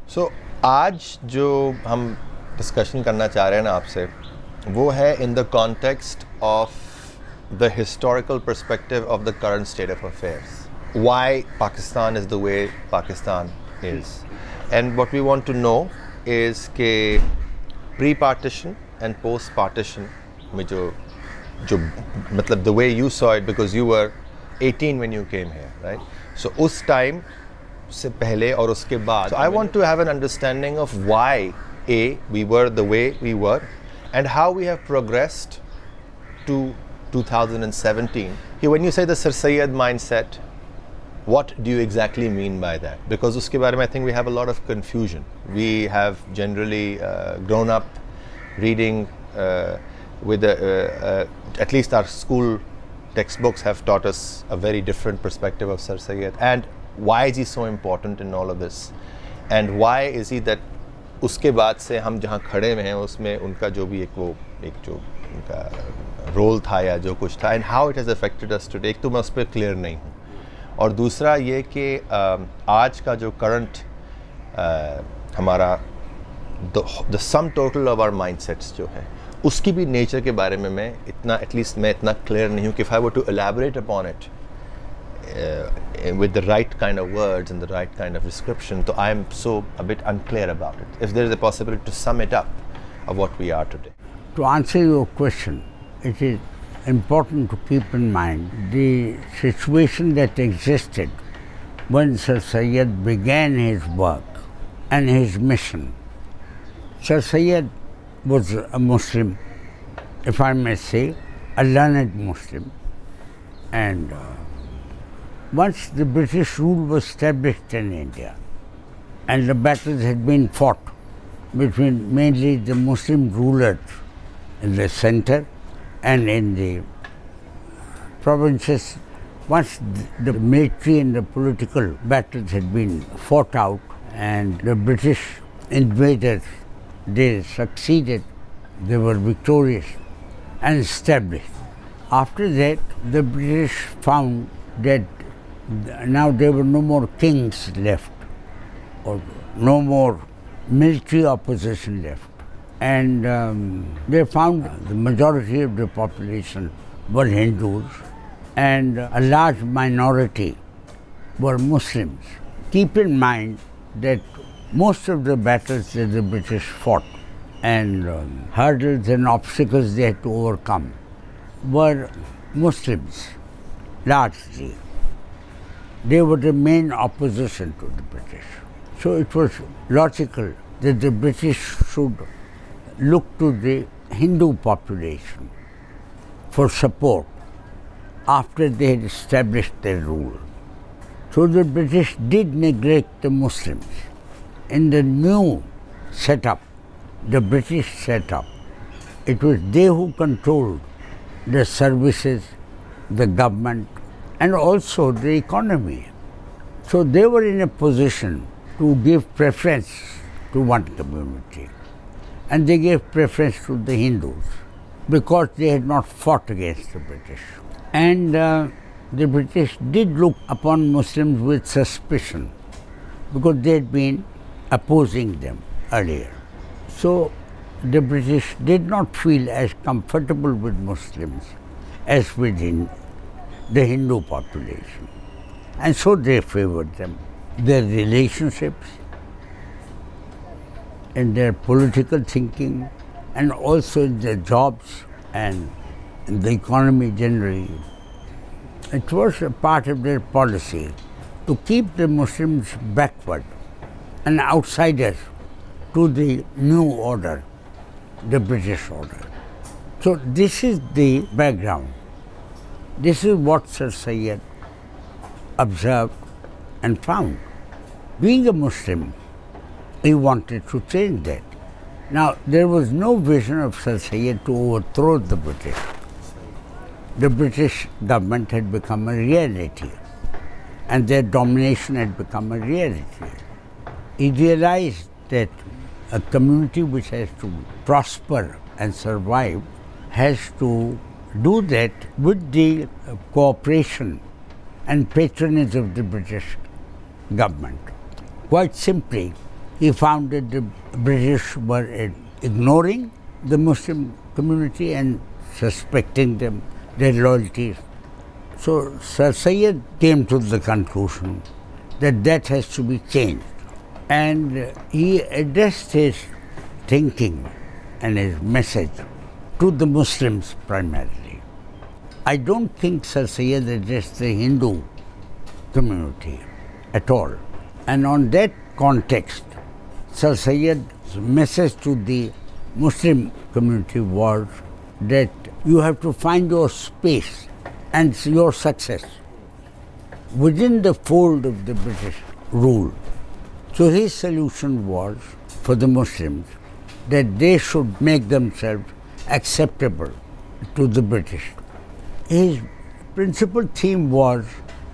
So आज जो हम डिस्कशन करना चाह रहे हैं ना आपसे वो है in the context of the historical perspective of the current state of affairs. Why Pakistan is the way Pakistan is. And what we want to know is कि pre-partition and post-partition में जो मतलब the way you saw it because you were 18 when you came here, right? So उस time से पहले और उसके बाद. So I want to have an understanding of why we were the way we were and how we have progressed to 2017. When you say the Sir Sayyid mindset, what do you exactly mean by that? Because uske baare mein I think we have a lot of confusion. We have generally grown up reading with at least our school textbooks have taught us a very different perspective of Sir Sayyid. And why is he so important in all of this? And why is he that उसके बाद से हम जहाँ खड़े हुए हैं उसमें उनका जो भी एक जो उनका रोल था या जो कुछ था, and how it has affected us today, एक तो मैं उस पर क्लियर नहीं हूँ. और दूसरा ये कि आज का जो करंट हमारा the sum total of our mindsets जो है उसकी भी नेचर के बारे में मैं इतना एटलीस्ट मैं इतना क्लियर नहीं हूँ कि if I were to elaborate upon it with the right kind of words and the right kind of description, so I am so a bit unclear about it. If there is a possibility to sum it up of what we are today. To answer your question, it is important to keep in mind the situation that existed when Sir Sayyid began his work and his mission. Sir Sayyid was a Muslim, if I may say, a learned Muslim, and once the British rule was established in India and the battles had been fought between mainly the Muslim rulers in the center and in the provinces, once the military and the political battles had been fought out and the British invaders, they succeeded, they were victorious and established. After that, the British found that now there were no more kings left or no more military opposition left, and they found the majority of the population were Hindus and a large minority were Muslims. Keep in mind that most of the battles that the British fought and hurdles and obstacles they had to overcome were Muslims largely. They were the main opposition to the British. So it was logical that the British should look to the Hindu population for support after they had established their rule. So the British did neglect the Muslims. In the new setup, the British setup, it was they who controlled the services, the government, and also the economy. So they were in a position to give preference to one community. And they gave preference to the Hindus because they had not fought against the British. And the British did look upon Muslims with suspicion because they had been opposing them earlier. So the British did not feel as comfortable with Muslims as within the Hindu population, and so they favored them. Their relationships in their political thinking and also in their jobs and in the economy generally. It was a part of their policy to keep the Muslims backward and outsiders to the new order, the British order. So this is the background. This is what Sir Sayyid observed and found. Being a Muslim, he wanted to change that. Now, there was no vision of Sir Sayyid to overthrow the British. The British government had become a reality and their domination had become a reality. He realized that a community which has to prosper and survive has to do that with the cooperation and patronage of the British government. Quite simply, He found that the British were ignoring the Muslim community and suspecting them, their loyalties. So Sir Syed came to the conclusion that that has to be changed. And he addressed his thinking and his message to the Muslims primarily. I don't think Sir Syed addressed the Hindu community at all. And on that context, Sir Syed's message to the Muslim community was that you have to find your space and your success within the fold of the British rule. So his solution was for the Muslims that they should make themselves acceptable to the British. His principal theme was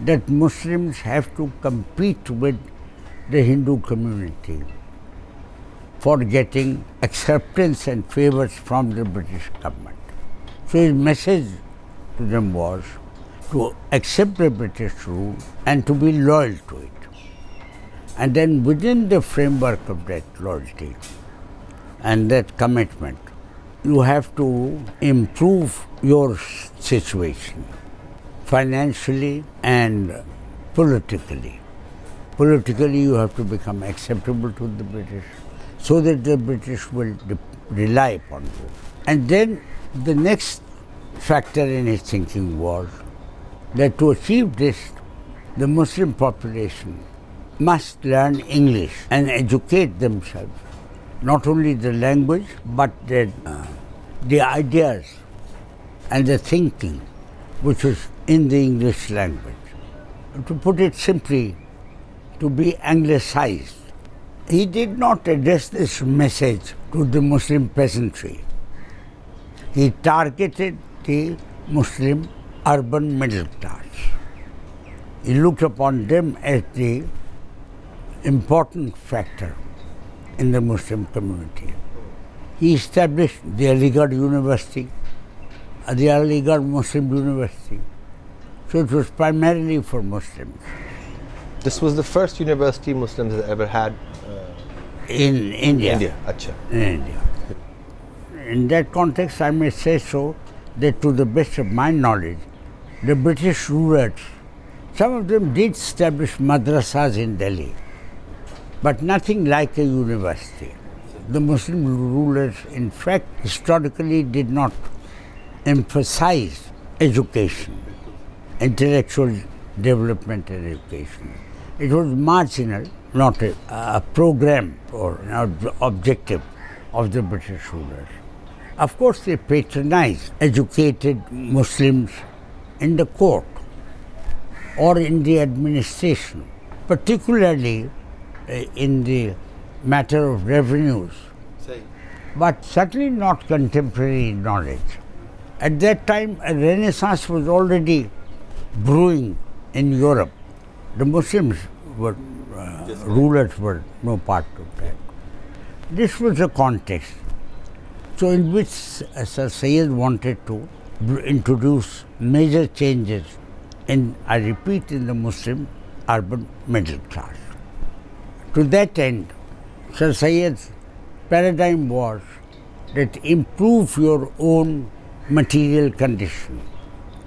that Muslims have to compete with the Hindu community for getting acceptance and favors from the British government. So his message to them was to accept the British rule and to be loyal to it. And then within the framework of that loyalty and that commitment, you have to improve your situation financially and politically. Politically, you have to become acceptable to the British so that the British will rely upon you. And then the next factor in his thinking was that to achieve this, the Muslim population must learn English and educate themselves, not only the language, but the ideas and the thinking which was in the English language. To put it simply, to be anglicized. He did not address this message to the Muslim peasantry. He targeted the Muslim urban middle class. He looked upon them as the important factor in the Muslim community. He established the Aligarh University, the Aligarh Muslim University. So it was primarily for Muslims. This was the first university Muslims had ever had In India. Acha. In India. In that context, I may say so that to the best of my knowledge, the British rulers, some of them did establish madrasas in Delhi, but nothing like a university. The Muslim rulers, in fact, historically did not emphasize education, intellectual development and education. It was marginal, not a program or an objective of the British rulers. Of course, they patronized educated Muslims in the court or in the administration, particularly in the matter of revenues, but certainly not contemporary knowledge. At that time, a renaissance was already brewing in Europe. The Muslims were, rulers were no part of that. This was the context. So in which Sir Syed wanted to introduce major changes in, I repeat, in the Muslim urban middle class. To that end, Sir Syed's paradigm was that improve your own material condition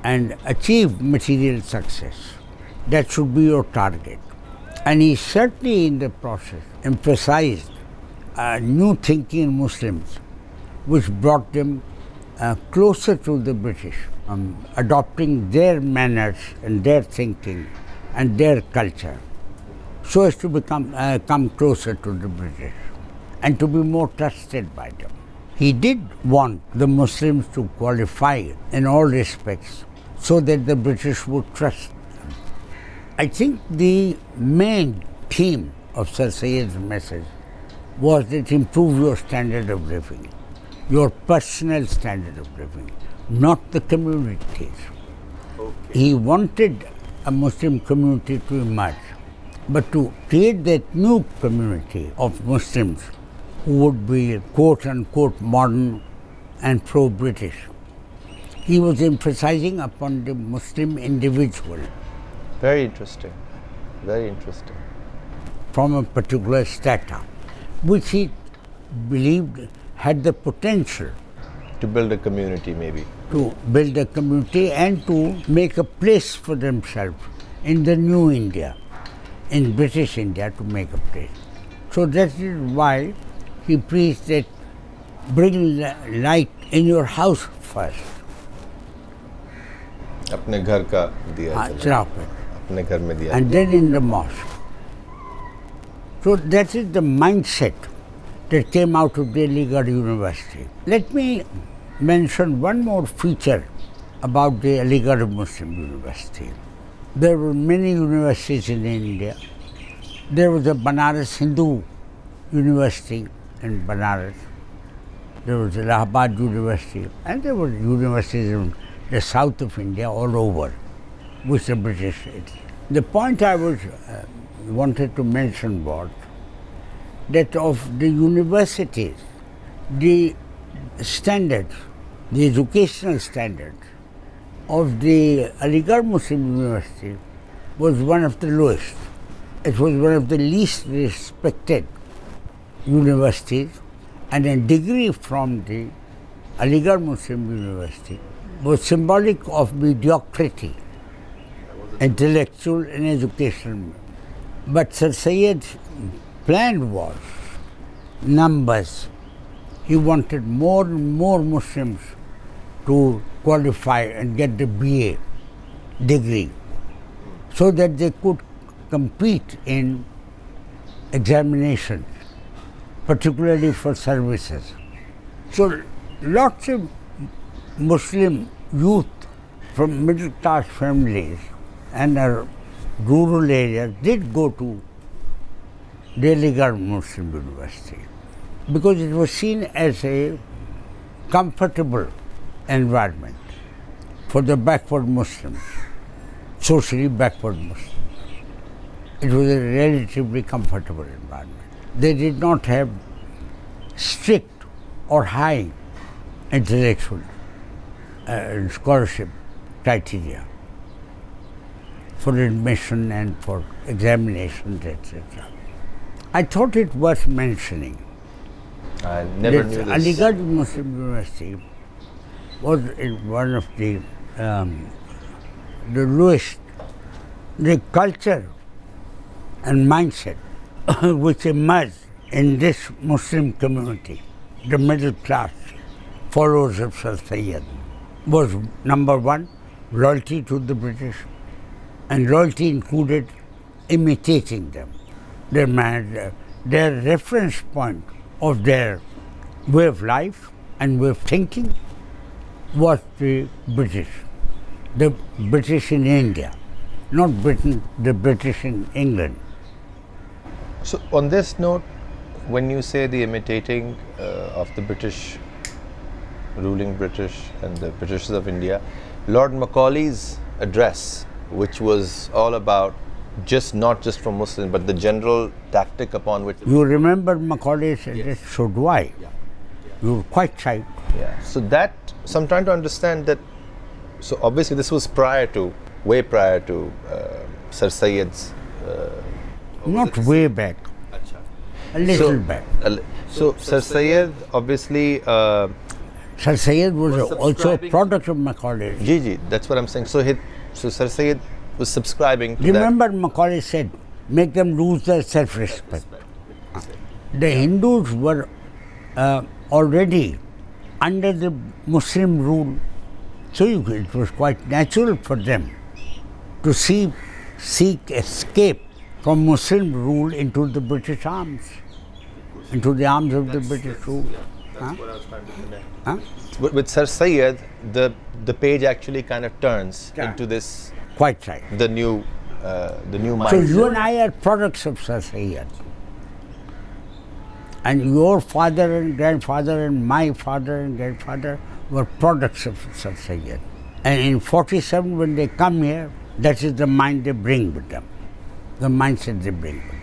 and achieve material success. That should be your target. And he certainly in the process emphasized new thinking in Muslims, which brought them closer to the British, adopting their manners and their thinking and their culture, so as to come closer to the British and to be more trusted by them. He did want the Muslims to qualify in all respects so that the British would trust them. I think the main theme of Sir Syed's message was that improve your standard of living, your personal standard of living, not the communities. Okay. He wanted a Muslim community to emerge, but to create that new community of Muslims who would be quote-unquote modern and pro-British. He was emphasizing upon the Muslim individual. Very interesting, very interesting. From a particular strata. which he believed had the potential To build a community, maybe. to build a community and to make a place for themselves in the new India, in British India, to make a place. So that is why he preached that bring light in your house first. अपने घर का दिया हाँ, जलाओ। चलाओ पे. अपने घर में दिया। And then in the mosque. So that is the mindset that came out of the Aligarh University. Let me mention one more feature about the Aligarh Muslim University. There were many universities in India. There was a Banaras Hindu University in Banaras. There was Allahabad University, and there were universities in the south of India all over, which the British did. The point I wanted to mention was that of the universities, the standards, the educational standards of the Aligarh Muslim University was one of the lowest. It was one of the least respected universities, and a degree from the Aligarh Muslim University was symbolic of mediocrity, intellectual and educational. But Sir Sayyid's plan was numbers. He wanted more and more Muslims to qualify and get the BA degree so that they could compete in examinations, particularly for services. So lots of Muslim youth from middle class families and rural areas did go to the Aligarh Muslim University because it was seen as a comfortable environment for the backward Muslims, socially backward Muslims. It was a relatively comfortable environment. They did not have strict or high intellectual scholarship criteria for admission and for examinations, etc. I thought it worth mentioning. I never knew this. Aligarh Muslim University was one of the lowest, the culture and mindset which emerged in this Muslim community, the middle class followers of Sir Sayyid, was number one, loyalty to the British, and loyalty included imitating them. Their reference point of their way of life and way of thinking was the British in India, not Britain, the British in England. So on this note, when you say the imitating of the British, ruling British and the Britishers of India, Lord Macaulay's address, which was all about not just for Muslims, but the general tactic upon which... You remember Macaulay's address? Yes. So do I. Yeah. You were quite right. Yeah. So I'm trying to understand that. So obviously this was way prior to Sir Sayyid's... Not way back. A little back. So Sir Sayyid obviously... Sir Sayyid was also a product of Macaulay. Ji, that's what I'm saying. So Sir Sayyid was subscribing to Remember Macaulay said, make them lose their self-respect. The Hindus were already under the Muslim rule, so it was quite natural for them to seek escape from Muslim rule into the British arms, into the arms of the British rule. That's what I was trying to connect. With Sir Sayyid, the page actually kind of turns into this. Quite right. The new mindset. So you and I are products of Sir Sayyid. And your father and grandfather and my father and grandfather were products of Sir Sayyid. And in 47, when they come here, that is the mind they bring with them, the mindset they bring with them.